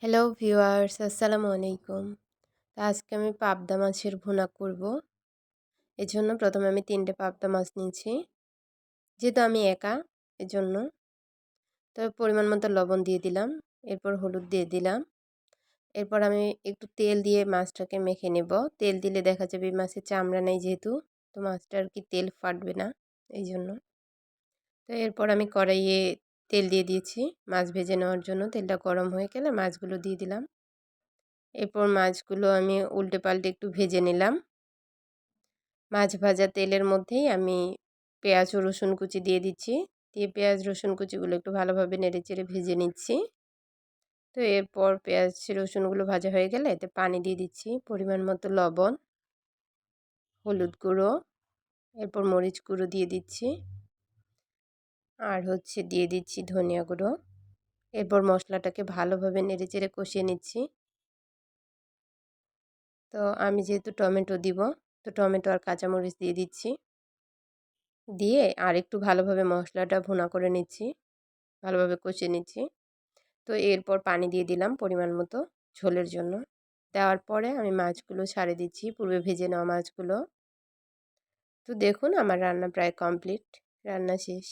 Hello viewers, আসসালামু আলাইকুম। আজকে আমি পাবদা মাছের ভুনা করব। এজন্য প্রথমে আমি 3টে পাবদা মাছ নিয়েছি। যেহেতু আমি একা এজন্য তো পরিমাণ মতো লবণ দিয়ে দিলাম, এরপর হলুদ দিয়ে দিলাম। এরপর আমি একটু তেল দিয়ে মাছটাকে মেখে নেব। তেল দিলে দেখা যাবে মাছের চামড়া নেই যেহেতু, তো মাছটা আর কি তেল ফাটবে না এই জন্য। তো এরপর আমি কড়াইয়ে তেল দিয়ে দিয়েছি মাছ ভেজে নেওয়ার জন্য। তেলটা গরম হয়ে গেলে মাছগুলো দিয়ে দিলাম। এরপর মাছগুলো আমি উল্টে পাল্টে একটু ভেজে নিলাম। মাছ ভাজা তেলের মধ্যেই আমি পেঁয়াজ ও রসুন কুচি দিয়ে দিচ্ছি। দিয়ে পেঁয়াজ রসুন কুচিগুলো একটু ভালোভাবে নেড়েচেড়ে ভেজে নিচ্ছি। তো এরপর পেঁয়াজ রসুনগুলো ভাজা হয়ে গেলে এতে পানি দিয়ে দিচ্ছি, পরিমাণ মতো লবণ, হলুদ গুঁড়ো, এরপর মরিচ গুঁড়ো দিয়ে দিচ্ছি, আর দিয়ে দিচ্ছি ধনিয়া গুঁড়ো। এরপর মশলাটাকে ভালোভাবে নেড়েচেড়ে কষিয়ে নিচ্ছি। তো আমি যেহেতু টমেটো দিব, তো টমেটো আর কাঁচামরিচ দিয়ে দিচ্ছি। দিয়ে আর একটু ভালোভাবে মশলাটা ভুনা করে নিচ্ছি, ভালোভাবে কষিয়ে নিচ্ছি। তো এরপর পানি দিয়ে দিলাম পরিমাণ মতো ঝোলের জন্য। দেওয়ার পরে আমি মাছগুলো ছাড়ে দিচ্ছি, পূর্বে ভেজে নেওয়া মাছগুলো। তো দেখুন আমার রান্না প্রায় কমপ্লিট, রান্না শেষ।